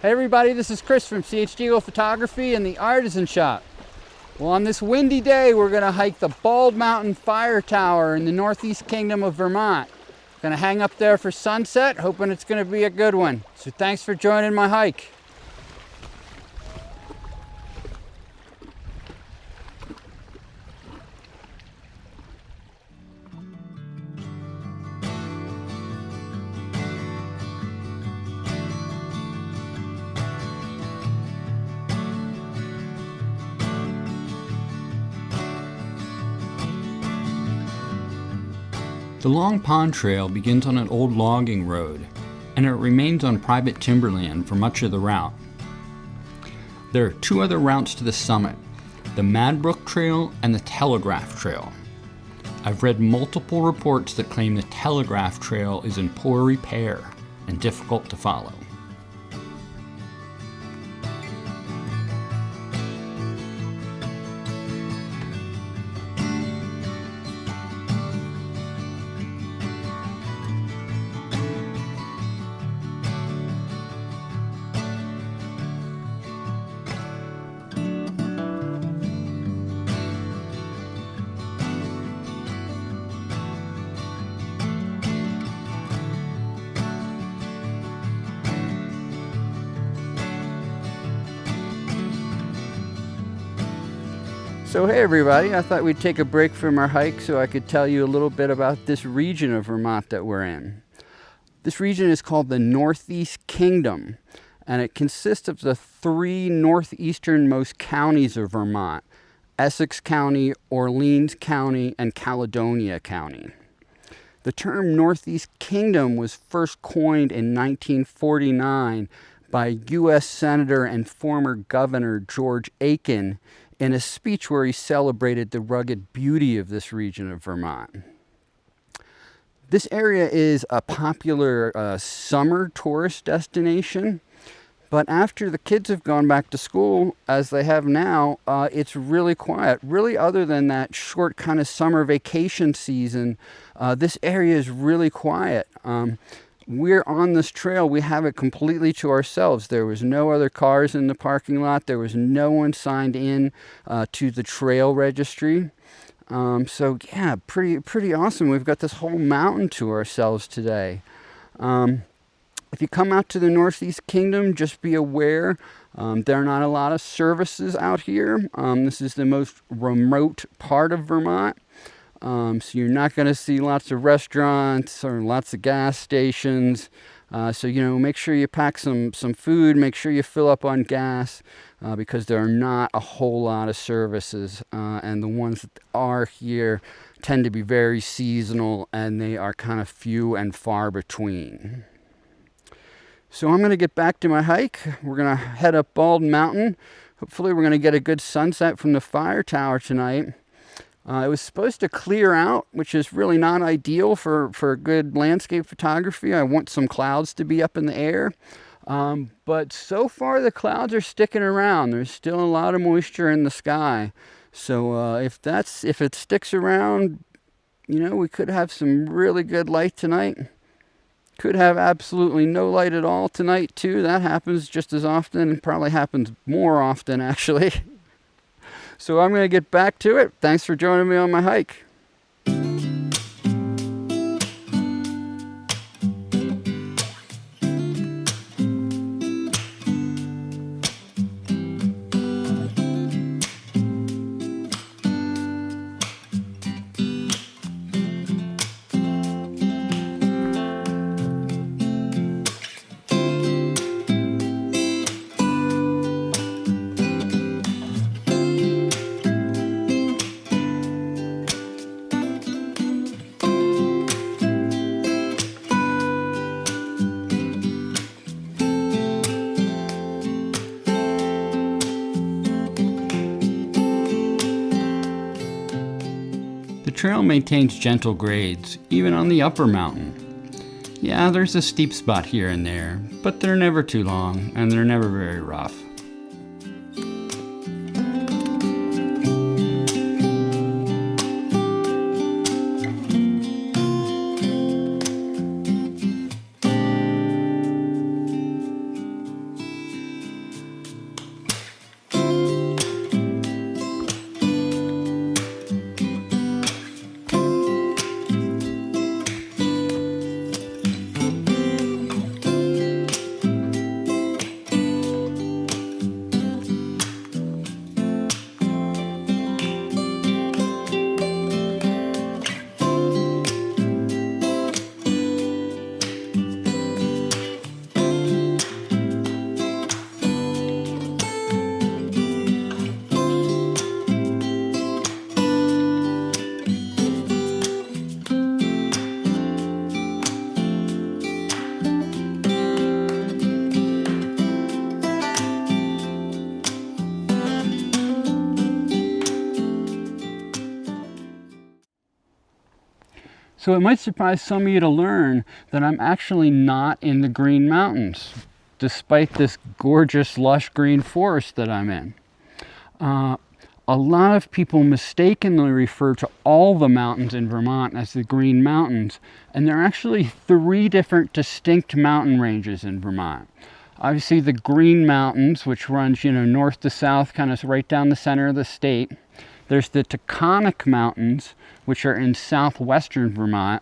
Hey everybody, this is Chris from C.H.Diegel Photography and the Artisan Shop. Well, on this windy day, we're going to hike the Bald Mountain Fire Tower in the Northeast Kingdom of Vermont. Going to hang up there for sunset, hoping it's going to be a good one. So thanks for joining my hike. The Long Pond Trail begins on an old logging road, and it remains on private timberland for much of the route. There are two other routes to the summit, the Madbrook Trail and the Telegraph Trail. I've read multiple reports that claim the Telegraph Trail is in poor repair and difficult to follow. So hey everybody, I thought we'd take a break from our hike so I could tell you a little bit about this region of Vermont that we're in. This region is called the Northeast Kingdom, and it consists of the three northeasternmost counties of Vermont: Essex County, Orleans County, and Caledonia County. The term Northeast Kingdom was first coined in 1949 by U.S. Senator and former Governor George Aiken in a speech where he celebrated the rugged beauty of this region of Vermont. This area is a popular summer tourist destination, but after the kids have gone back to school, as they have now, it's really quiet. Really, other than that short kind of summer vacation season, this area is really quiet. We're on this trail, we have it completely to ourselves. There was no other cars in the parking lot. There was no one signed in to the trail registry. So yeah, pretty awesome. We've got this whole mountain to ourselves today. If you come out to the Northeast Kingdom, just be aware there are not a lot of services out here. This is the most remote part of Vermont. So you're not going to see lots of restaurants or lots of gas stations. So, make sure you pack some food, make sure you fill up on gas, because there are not a whole lot of services. And the ones that are here tend to be very seasonal, and they are kind of few and far between. So I'm going to get back to my hike. We're going to head up Bald Mountain. Hopefully we're going to get a good sunset from the fire tower tonight. It was supposed to clear out, which is really not ideal for good landscape photography. I want some clouds to be up in the air. But so far the clouds are sticking around. There's still a lot of moisture in the sky. So if it sticks around, we could have some really good light tonight. Could have absolutely no light at all tonight too. That happens just as often, and probably happens more often actually. So I'm going to get back to it. Thanks for joining me on my hike. The trail maintains gentle grades, even on the upper mountain. Yeah, there's a steep spot here and there, but they're never too long, and they're never very rough. So it might surprise some of you to learn that I'm actually not in the Green Mountains, despite this gorgeous, lush green forest that I'm in. A lot of people mistakenly refer to all the mountains in Vermont as the Green Mountains, and there are actually 3 different distinct mountain ranges in Vermont. Obviously the Green Mountains, which runs, north to south, kind of right down the center of the state. There's the Taconic Mountains, which are in southwestern Vermont.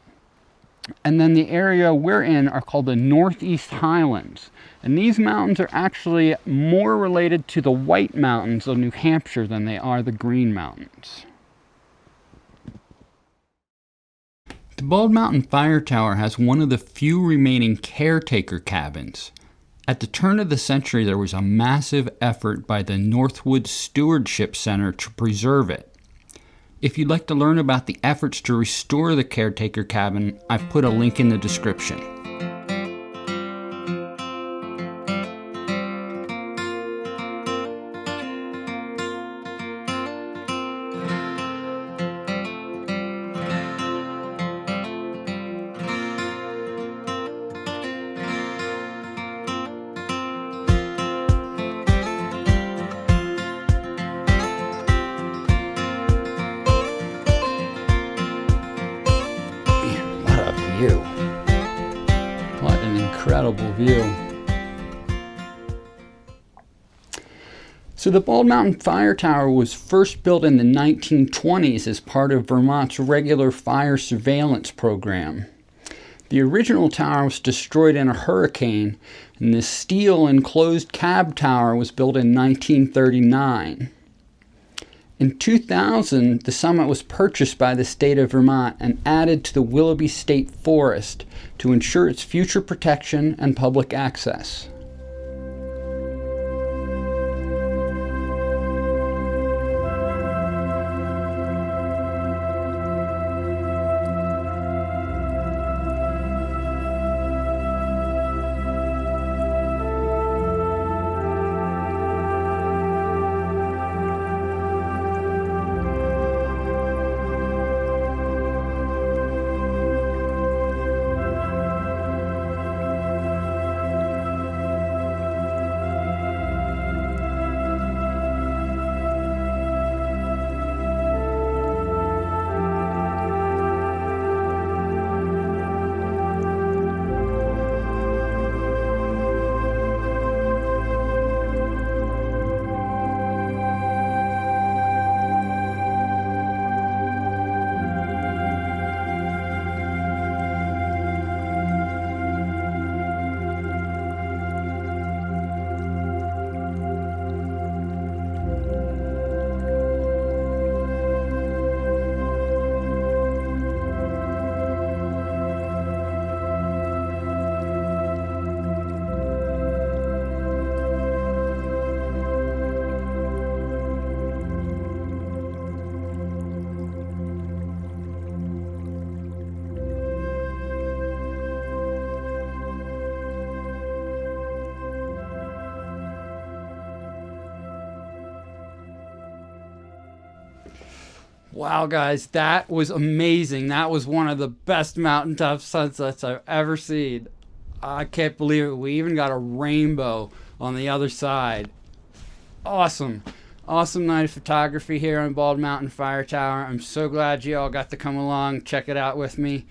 And then the area we're in are called the Northeast Highlands. And these mountains are actually more related to the White Mountains of New Hampshire than they are the Green Mountains. The Bald Mountain Fire Tower has one of the few remaining caretaker cabins. At the turn of the century, there was a massive effort by the Northwood Stewardship Center to preserve it. If you'd like to learn about the efforts to restore the caretaker cabin, I've put a link in the description. What an incredible view. So the Bald Mountain Fire Tower was first built in the 1920s as part of Vermont's regular fire surveillance program. The original tower was destroyed in a hurricane, and the steel enclosed cab tower was built in 1939. In 2000, the summit was purchased by the state of Vermont and added to the Willoughby State Forest to ensure its future protection and public access. Wow, guys, that was amazing. That was one of the best mountaintop sunsets I've ever seen. I can't believe it. We even got a rainbow on the other side. Awesome. Awesome night of photography here on Bald Mountain Fire Tower. I'm so glad you all got to come along, check it out with me.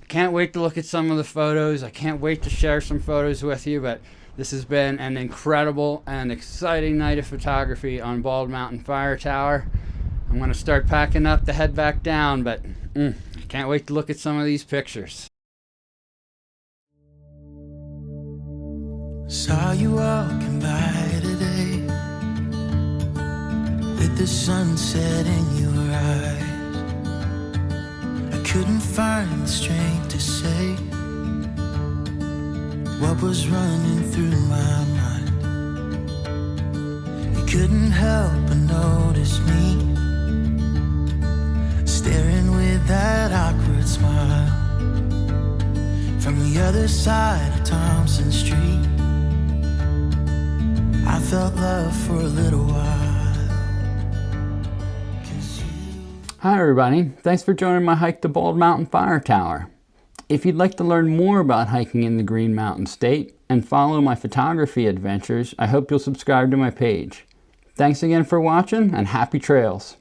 I can't wait to look at some of the photos. I can't wait to share some photos with you, but this has been an incredible and exciting night of photography on Bald Mountain Fire Tower. I'm going to start packing up to head back down, but I can't wait to look at some of these pictures. Saw you walking by today with the sunset in your eyes. I couldn't find the strength to say what was running through my mind. You couldn't help but notice me staring with that awkward smile from the other side of Thompson Street. I felt love for a little while. Hi everybody, thanks for joining my hike to Bald Mountain Fire Tower. If you'd like to learn more about hiking in the Green Mountain State and follow my photography adventures, I hope you'll subscribe to my page. Thanks again for watching and happy trails.